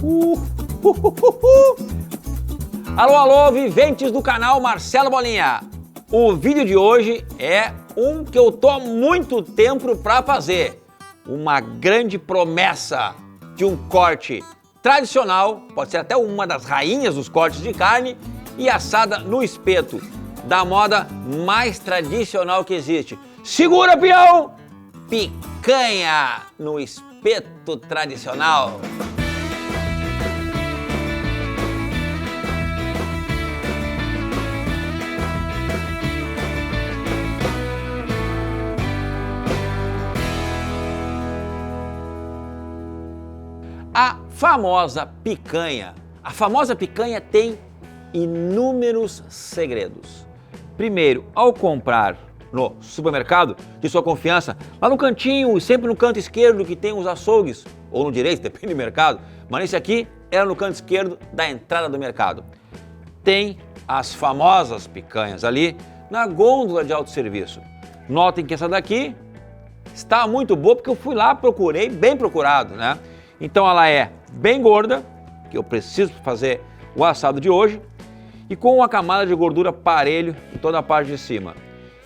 Uh, uh, uh, uh, uh. Alô, alô, viventes do canal Marcelo Bolinha. O vídeo de hoje é um que eu tô há muito tempo para fazer. Uma grande promessa de um corte tradicional, pode ser até uma das rainhas dos cortes de carne, e assada no espeto, da moda mais tradicional que existe. Segura, peão! Picanha no espeto tradicional. A famosa picanha tem inúmeros segredos. Primeiro, ao comprar no supermercado de sua confiança, lá no cantinho, sempre no canto esquerdo que tem os açougues, ou no direito, depende do mercado, mas esse aqui era no canto esquerdo da entrada do mercado. Tem as famosas picanhas ali na gôndola de autosserviço. Notem que essa daqui está muito boa porque eu fui lá, procurei, bem procurado, né? Então ela é bem gorda, que eu preciso fazer o assado de hoje, e com uma camada de gordura parelho em toda a parte de cima.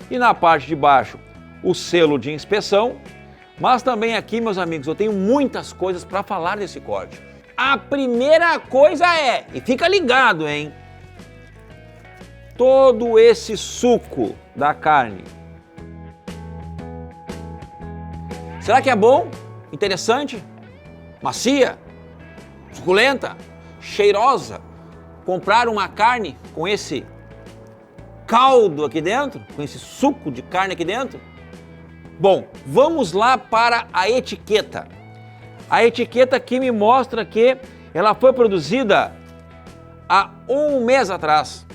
E na parte de baixo, o selo de inspeção, mas também aqui, meus amigos, eu tenho muitas coisas para falar desse corte. A primeira coisa é, e fica ligado, hein? Todo esse suco da carne. Será que é bom? Interessante? Macia? Suculenta? Cheirosa? Comprar uma carne com esse caldo aqui dentro, com esse suco de carne aqui dentro? Bom, vamos lá para a etiqueta. A etiqueta aqui me mostra que ela foi produzida há um mês atrás.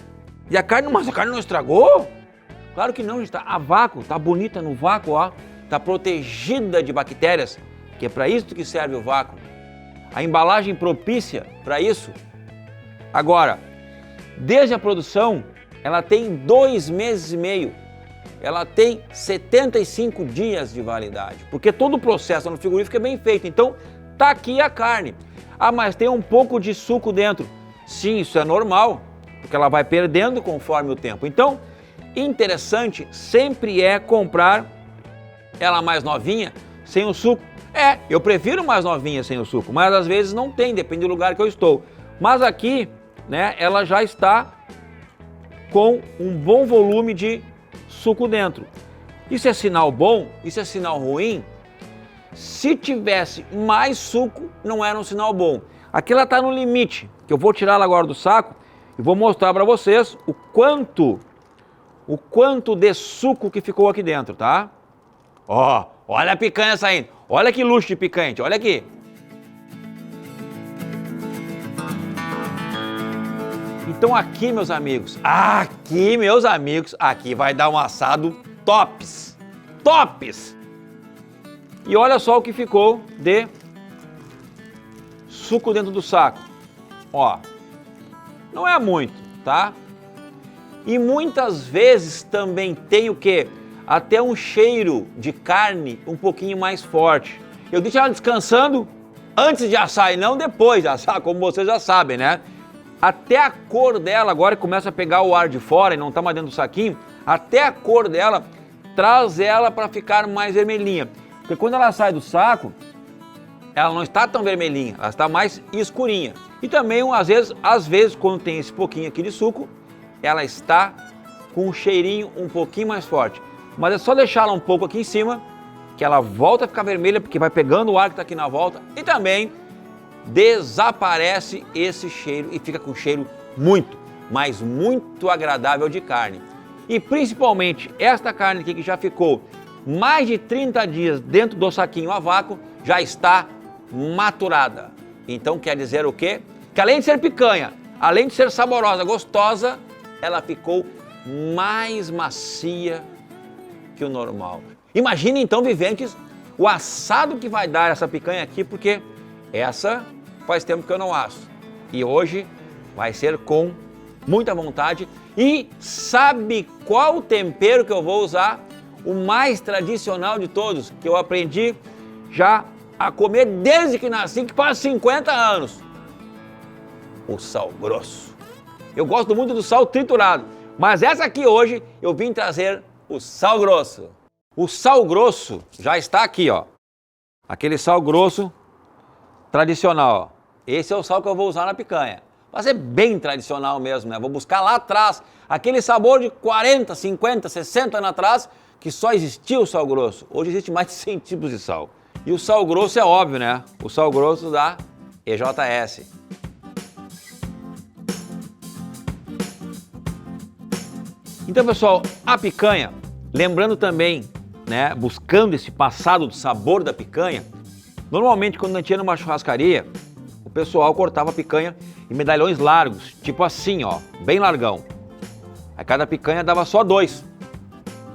E a carne, mas a carne não estragou? Claro que não, gente, tá a vácuo, tá bonita no vácuo, ó. Tá protegida de bactérias, que é para isso que serve o vácuo. A embalagem propícia para isso. Agora, desde a produção, ela tem 2 meses e meio. Ela tem 75 dias de validade, porque todo o processo no frigorífico é bem feito. Então, tá aqui a carne. Ah, mas tem um pouco de suco dentro. Sim, isso é normal, porque ela vai perdendo conforme o tempo. Então, interessante sempre é comprar ela mais novinha, sem o suco. Eu prefiro mais novinha sem o suco, mas às vezes não tem, depende do lugar que eu estou. Mas aqui, né, ela já está com um bom volume de suco dentro. Isso é sinal bom? Isso é sinal ruim? Se tivesse mais suco, não era um sinal bom. Aqui ela está no limite, que eu vou tirar ela agora do saco e vou mostrar para vocês o quanto de suco que ficou aqui dentro, tá? Ó, olha a picanha saindo. Olha que luxo de picanha, olha aqui. Então aqui, meus amigos, aqui vai dar um assado tops. E olha só o que ficou de suco dentro do saco. Ó, não é muito, tá? E muitas vezes também tem o quê? Até um cheiro de carne um pouquinho mais forte. Eu deixo ela descansando antes de assar e não depois de assar, como vocês já sabem, né? Até a cor dela, agora que começa a pegar o ar de fora e não está mais dentro do saquinho, até a cor dela traz ela para ficar mais vermelhinha. Porque quando ela sai do saco, ela não está tão vermelhinha, ela está mais escurinha. E também, às vezes, quando tem esse pouquinho aqui de suco, ela está com um cheirinho um pouquinho mais forte. Mas é só deixá-la um pouco aqui em cima, que ela volta a ficar vermelha, porque vai pegando o ar que está aqui na volta, e também desaparece esse cheiro e fica com um cheiro muito, mas muito agradável de carne. E principalmente esta carne aqui que já ficou mais de 30 dias dentro do saquinho a vácuo, já está maturada. Então quer dizer o quê? Que além de ser picanha, além de ser saborosa, gostosa, ela ficou mais macia que o normal. Imagine então, viventes, o assado que vai dar essa picanha aqui, porque essa faz tempo que eu não asso. E hoje vai ser com muita vontade. E sabe qual tempero que eu vou usar? O mais tradicional de todos, que eu aprendi já a comer desde que nasci, que faz 50 anos. o sal grosso. Eu gosto muito do sal triturado, mas essa aqui hoje eu vim trazer o sal grosso. O sal grosso já está aqui, ó. Aquele sal grosso tradicional, ó. Esse é o sal que eu vou usar na picanha. Vai ser bem tradicional mesmo, né? Vou buscar lá atrás, aquele sabor de 40, 50, 60 anos atrás, que só existia o sal grosso. Hoje existe mais de 100 tipos de sal. E o sal grosso é óbvio, né? O sal grosso da EJS. Então, pessoal, a picanha, lembrando também, né, buscando esse passado do sabor da picanha, normalmente quando a gente ia numa churrascaria, o pessoal cortava a picanha em medalhões largos, tipo assim, ó, bem largão. Aí cada picanha dava só 2.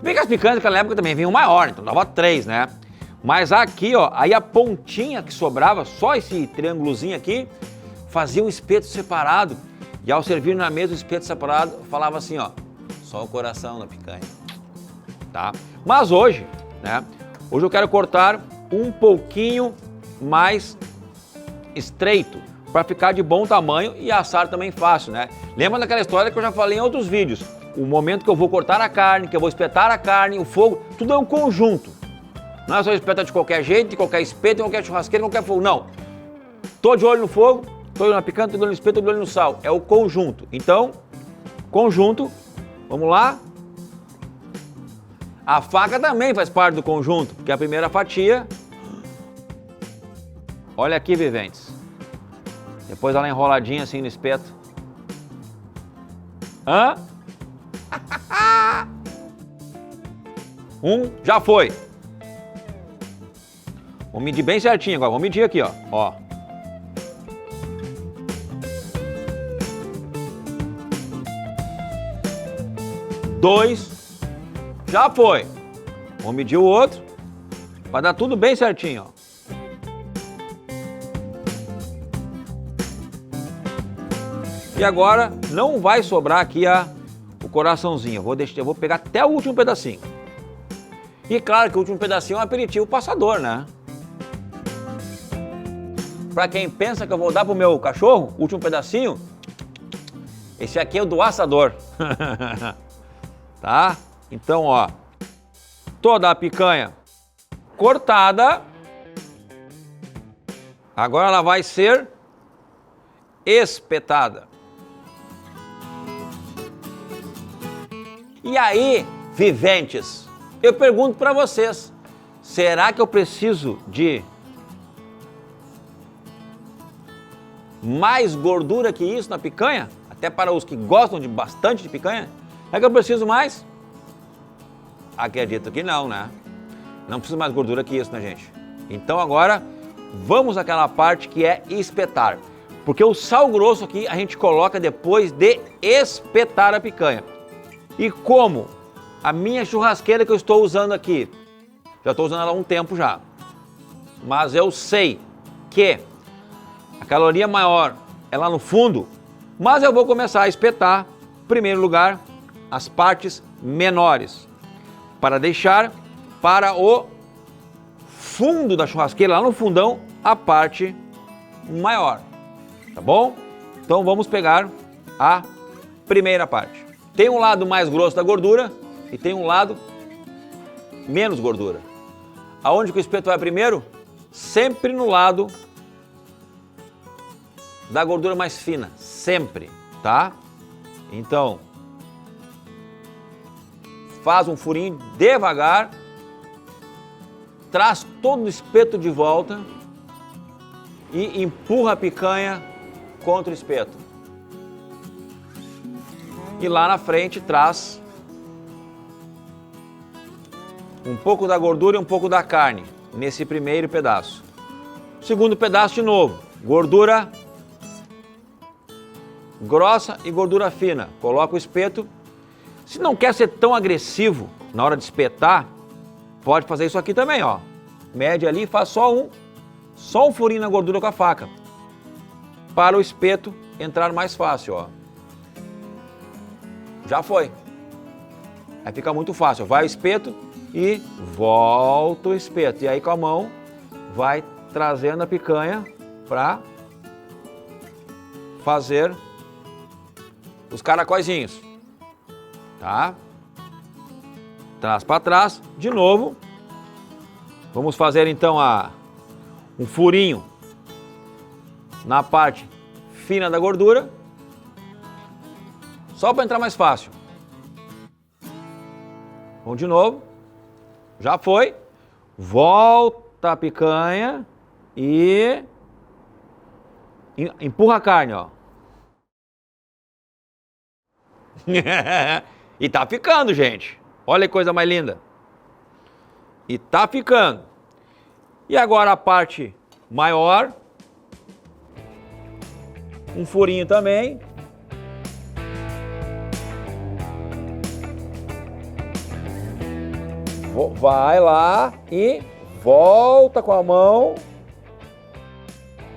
Bem que as picanhas naquela época também vinham maior, então dava 3, né? Mas aqui, ó, aí a pontinha que sobrava, só esse triângulozinho aqui, fazia um espeto separado. E ao servir na mesa o espeto separado, falava assim, ó, só o coração da picanha, tá? Mas hoje, né, hoje eu quero cortar um pouquinho mais estreito, para ficar de bom tamanho e assar também fácil, né? Lembra daquela história que eu já falei em outros vídeos? O momento que eu vou cortar a carne, que eu vou espetar a carne, o fogo, tudo é um conjunto. Não é só espetar de qualquer jeito, de qualquer espeto, de qualquer churrasqueira, de qualquer fogo, não. Tô de olho no fogo, tô de olho na picanha, tô de olho no espeto, tô de olho no sal. É o conjunto. Então, conjunto, vamos lá. A faca também faz parte do conjunto, porque a primeira fatia... Olha aqui, viventes. Depois ela enroladinha assim no espeto. Hã? Já foi. Vou medir bem certinho agora. Vou medir aqui, ó. Ó. Dois. Já foi. Vou medir o outro. Vai dar tudo bem certinho, ó. E agora não vai sobrar aqui o coraçãozinho. Eu vou pegar até o último pedacinho. E claro que o último pedacinho é um aperitivo passador, né? Pra quem pensa que eu vou dar pro meu cachorro, o último pedacinho, esse aqui é o do assador. Tá? Então, ó, toda a picanha cortada. Agora ela vai ser espetada. E aí, viventes, eu pergunto para vocês, será que eu preciso de mais gordura que isso na picanha? Até para os que gostam de bastante de picanha? Será que eu preciso mais? Acredito que não, né? Não preciso mais gordura que isso, né, gente? Então agora, vamos àquela parte que é espetar. Porque o sal grosso aqui a gente coloca depois de espetar a picanha. E como a minha churrasqueira que eu estou usando aqui, já estou usando ela há um tempo já, mas eu sei que a caloria maior é lá no fundo, mas eu vou começar a espetar, em primeiro lugar, as partes menores, para deixar para o fundo da churrasqueira, lá no fundão, a parte maior, tá bom? Então vamos pegar a primeira parte. Tem um lado mais grosso da gordura e tem um lado menos gordura. Aonde que o espeto vai primeiro? Sempre no lado da gordura mais fina, sempre, tá? Então, faz um furinho devagar, traz todo o espeto de volta e empurra a picanha contra o espeto. E lá na frente traz um pouco da gordura e um pouco da carne nesse primeiro pedaço. Segundo pedaço de novo, gordura grossa e gordura fina. Coloca o espeto. Se não quer ser tão agressivo na hora de espetar, pode fazer isso aqui também, ó. Mede ali e faz só um furinho na gordura com a faca, para o espeto entrar mais fácil, ó. Já foi. Aí fica muito fácil. Vai o espeto e volta o espeto. E aí com a mão vai trazendo a picanha para fazer os caracóizinhos, tá? Traz para trás, de novo. Vamos fazer então um furinho na parte fina da gordura, só para entrar mais fácil. Vamos de novo, já foi, volta a picanha e empurra a carne, ó. E tá ficando, gente. Olha que coisa mais linda. E tá ficando. E agora a parte maior. Um furinho também. Vai lá e volta com a mão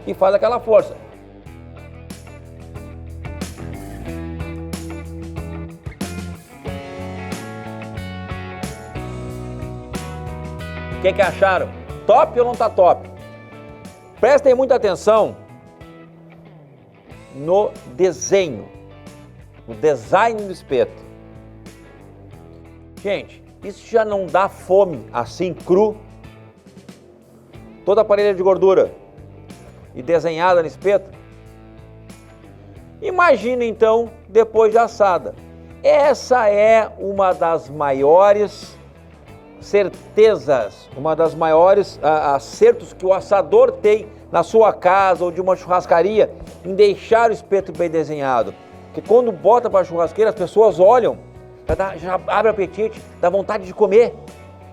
e faz aquela força. O que acharam? Top ou não tá top? Prestem muita atenção no desenho, no design do espeto. Gente, isso já não dá fome assim cru? Toda a parelha de gordura e desenhada no espeto? Imagina então depois de assada. Essa é uma das maiores certezas, uma das maiores acertos que o assador tem na sua casa ou de uma churrascaria em deixar o espeto bem desenhado. Porque quando bota para a churrasqueira, as pessoas olham, já abre o apetite, dá vontade de comer.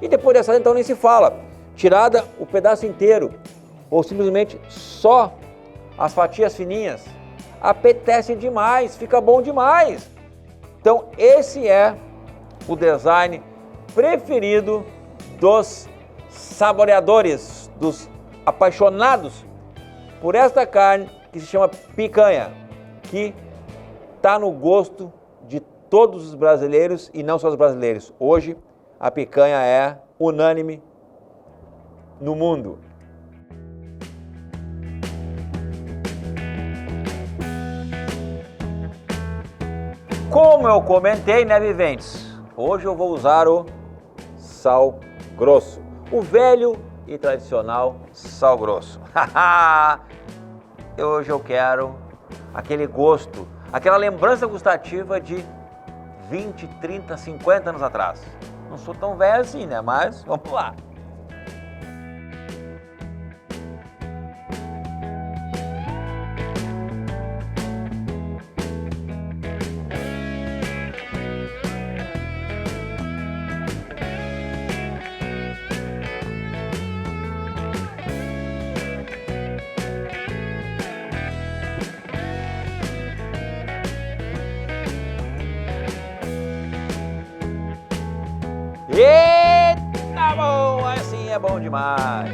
E depois dessa, então nem se fala. Tirada o pedaço inteiro ou simplesmente só as fatias fininhas, apetece demais, fica bom demais. Então esse é o design preferido dos saboreadores, dos apaixonados por esta carne que se chama picanha, que está no gosto de todos os brasileiros e não só os brasileiros. Hoje a picanha é unânime no mundo. Como eu comentei, né, viventes? Hoje eu vou usar o sal grosso, o velho e tradicional sal grosso. Hoje eu quero aquele gosto, aquela lembrança gustativa de 20, 30, 50 anos atrás. Não sou tão velho assim, né? Mas vamos lá. Eita, bom, assim é bom demais.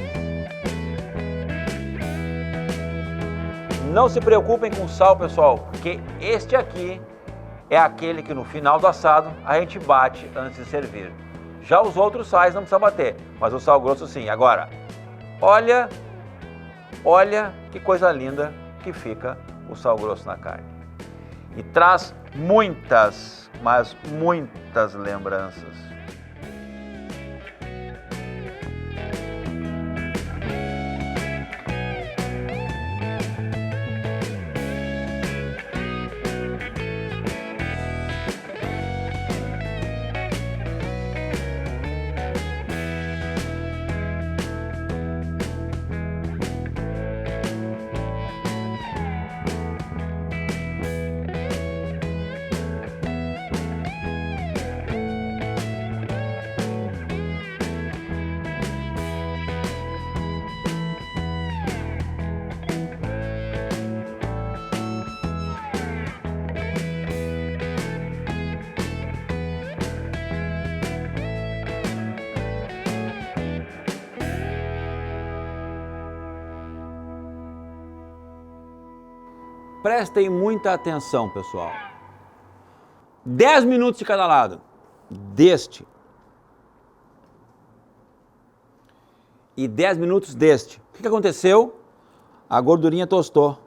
Não se preocupem com o sal, pessoal, porque este aqui é aquele que no final do assado a gente bate antes de servir. Já os outros sais não precisa bater, mas o sal grosso sim. Agora, olha que coisa linda que fica o sal grosso na carne. E traz muitas, mas muitas lembranças. Prestem muita atenção, pessoal. 10 minutos de cada lado deste e 10 minutos deste. O que aconteceu? A gordurinha tostou.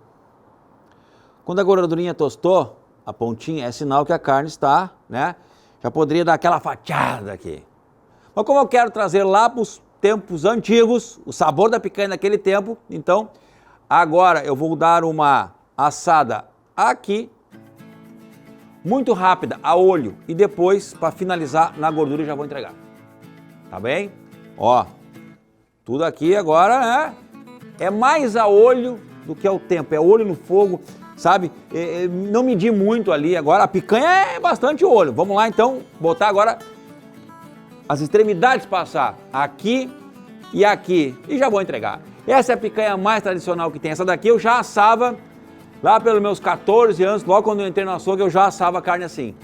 Quando a gordurinha tostou, a pontinha, é sinal que a carne está, né? Já poderia dar aquela fatiada aqui. Mas como eu quero trazer lá para os tempos antigos, o sabor da picanha naquele tempo, então agora eu vou dar uma assada aqui, muito rápida, a olho, e depois, para finalizar, na gordura eu já vou entregar. Tá bem? Ó, tudo aqui agora, né? É mais a olho do que ao tempo, é olho no fogo, sabe? Não medir muito ali, agora a picanha é bastante olho. Vamos lá então, botar agora as extremidades passar aqui e aqui, e já vou entregar. Essa é a picanha mais tradicional que tem, essa daqui eu já assava lá pelos meus 14 anos, logo quando eu entrei no açougue eu já assava a carne assim.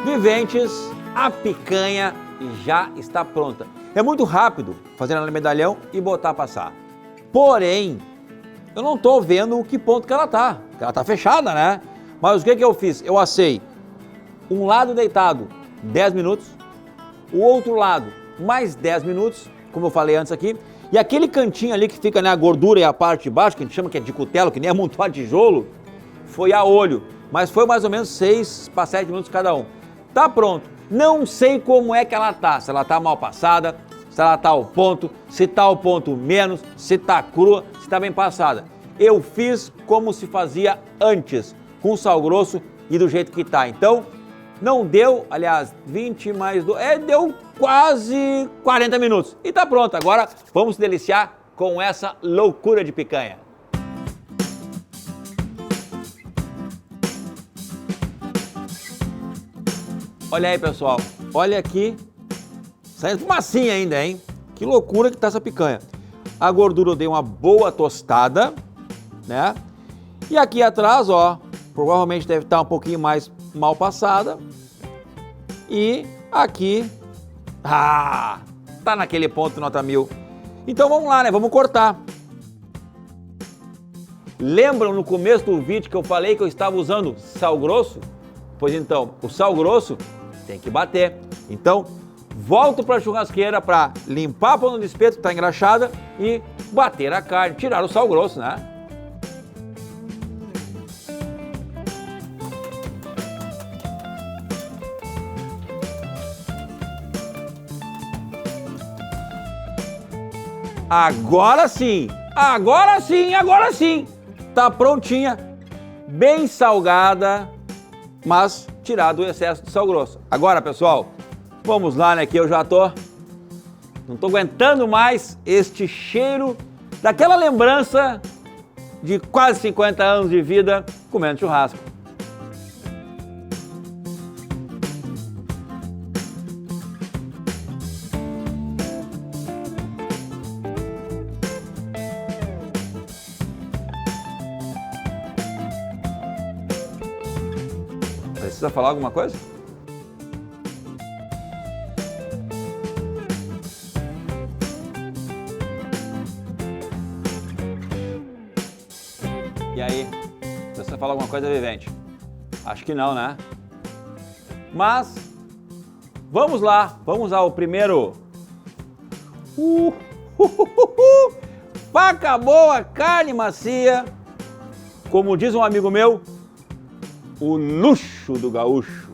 Viventes, a picanha já está pronta. É muito rápido fazer ela no medalhão e botar a passar. Porém, eu não estou vendo que ponto que ela está. Ela está fechada, né? Mas o que eu fiz? Eu assei um lado deitado 10 minutos, o outro lado mais 10 minutos, como eu falei antes aqui, e aquele cantinho ali que fica, né, a gordura e a parte de baixo, que a gente chama que é de cutelo, que nem amontoado de tijolo, foi a olho, mas foi mais ou menos 6 para 7 minutos cada um. Tá pronto. Não sei como é que ela tá, se ela tá mal passada, se ela tá ao ponto, se tá ao ponto menos, se tá crua, se tá bem passada. Eu fiz como se fazia antes, com sal grosso e do jeito que tá. Então, não deu, aliás, 20 mais 2, deu quase 40 minutos. E tá pronto, agora vamos se deliciar com essa loucura de picanha. Olha aí, pessoal, olha aqui, saindo fumacinha ainda, hein? Que loucura que tá essa picanha. A gordura eu dei uma boa tostada, né? E aqui atrás, ó, provavelmente deve estar um pouquinho mais mal passada. E aqui, tá naquele ponto nota 1000. Então vamos lá, né? Vamos cortar. Lembram no começo do vídeo que eu falei que eu estava usando sal grosso? Pois então, o sal grosso tem que bater. Então, volto para a churrasqueira para limpar a ponta do espeto que está engraxada e bater a carne, tirar o sal grosso, né? Agora sim, agora sim, agora sim, tá prontinha, bem salgada, mas tirado o excesso de sal grosso. Agora, pessoal, vamos lá, né, que eu já não tô aguentando mais este cheiro daquela lembrança de quase 50 anos de vida comendo churrasco. Precisa falar alguma coisa? E aí? Precisa falar alguma coisa, Vivente? Acho que não, né? Mas, vamos lá, vamos ao primeiro. Faca boa, carne macia. Como diz um amigo meu, o luxo do gaúcho.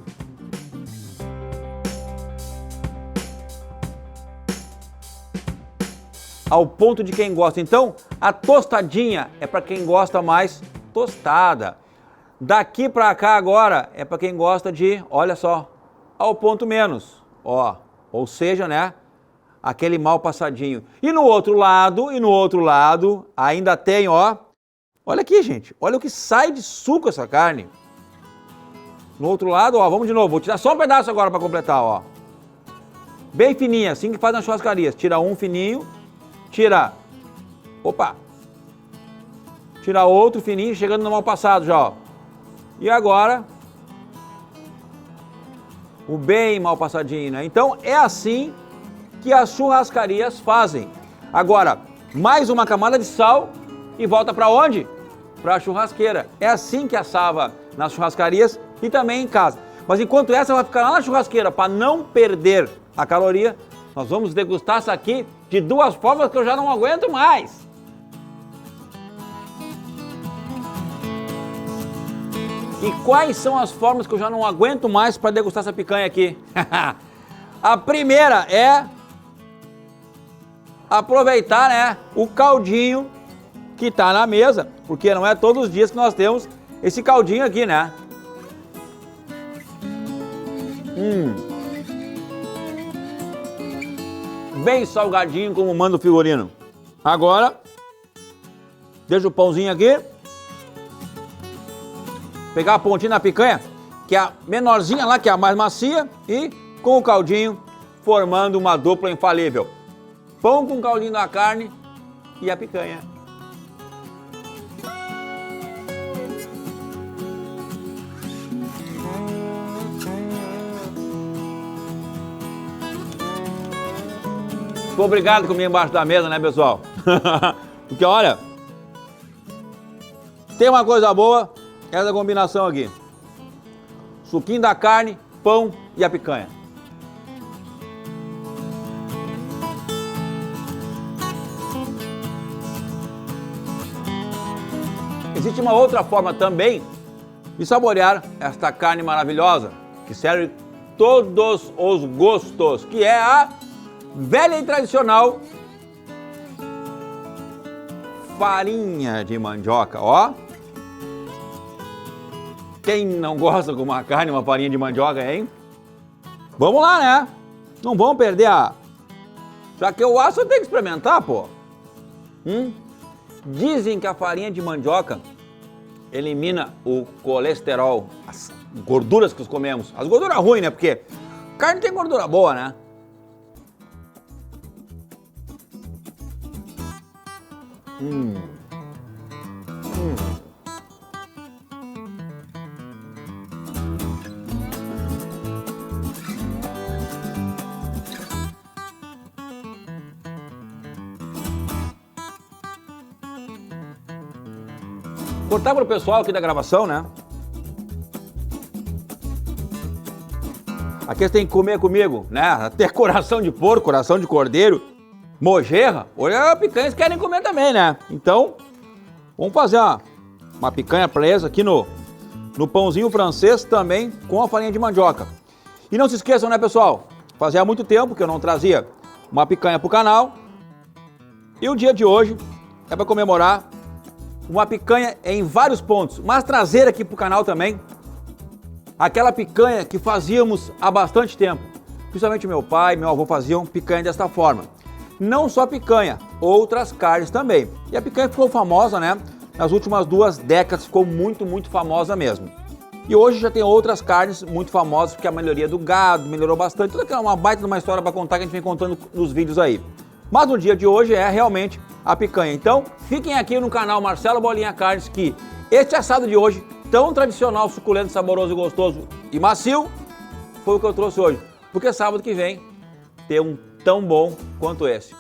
Ao ponto de quem gosta. Então, a tostadinha é para quem gosta mais tostada. Daqui para cá agora é para quem gosta de, olha só, ao ponto menos. Ó, ou seja, né, aquele mal passadinho. E no outro lado, ainda tem, ó. Olha aqui, gente. Olha o que sai de suco essa carne. No outro lado, ó, vamos de novo, vou tirar só um pedaço agora para completar, ó. Bem fininha, assim que faz nas churrascarias. Tira um fininho, tira tirar outro fininho, chegando no mal passado já, ó. E agora, o bem mal passadinho, né? Então é assim que as churrascarias fazem. Agora, mais uma camada de sal e volta para onde? Para a churrasqueira. É assim que assava nas churrascarias e também em casa. Mas enquanto essa vai ficar lá na churrasqueira para não perder a caloria, nós vamos degustar essa aqui de duas formas que eu já não aguento mais. E quais são as formas que eu já não aguento mais para degustar essa picanha aqui? A primeira é aproveitar, né, o caldinho que tá na mesa, porque não é todos os dias que nós temos esse caldinho aqui, né? Bem salgadinho como manda o figurino. Agora, deixa o pãozinho aqui. Pegar a pontinha da picanha, que é a menorzinha lá, que é a mais macia, e com o caldinho formando uma dupla infalível. Pão com caldinho da carne e a picanha. Ficou obrigado comer embaixo da mesa, né, pessoal? Porque olha, tem uma coisa boa, essa combinação aqui. Suquinho da carne, pão e a picanha. Existe uma outra forma também de saborear esta carne maravilhosa, que serve todos os gostos, que é a velha e tradicional farinha de mandioca, ó. Quem não gosta de uma carne, uma farinha de mandioca, hein? Vamos lá, né? Não vamos perder a... Já que eu acho, eu tenho que experimentar, pô. Dizem que a farinha de mandioca elimina o colesterol, as gorduras que nós comemos. As gorduras ruins, né? Porque carne tem gordura boa, né? Cortar para o pessoal aqui da gravação, né? Aqui você tem que comer comigo, né? Até coração de porco, coração de cordeiro, mojerra. Olha, a picanha eles querem comer também, né? Então, vamos fazer uma picanha presa aqui no pãozinho francês também com a farinha de mandioca. E não se esqueçam, né, pessoal? Fazia muito tempo que eu não trazia uma picanha pro canal. E o dia de hoje é para comemorar uma picanha em vários pontos, mas trazer aqui pro canal também aquela picanha que fazíamos há bastante tempo. Principalmente meu pai e meu avô faziam picanha desta forma. Não só picanha, outras carnes também. E a picanha ficou famosa, né? Nas últimas 2 décadas ficou muito, muito famosa mesmo. E hoje já tem outras carnes muito famosas, porque a melhoria do gado melhorou bastante. Tudo aquilo é uma baita de uma história para contar que a gente vem contando nos vídeos aí. Mas no dia de hoje é realmente a picanha. Então, fiquem aqui no canal Marcelo Bolinha Carnes, que este assado de hoje, tão tradicional, suculento, saboroso, gostoso e macio, foi o que eu trouxe hoje. Porque sábado que vem tem um tão bom quanto esse.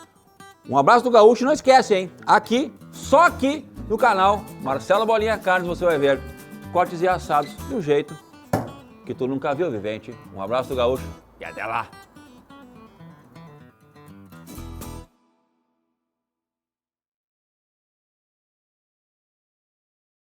Um abraço do Gaúcho, não esquece, hein? Aqui, só aqui no canal Marcelo Bolinha Carnes você vai ver cortes e assados do jeito que tu nunca viu, vivente. Um abraço do Gaúcho e até lá!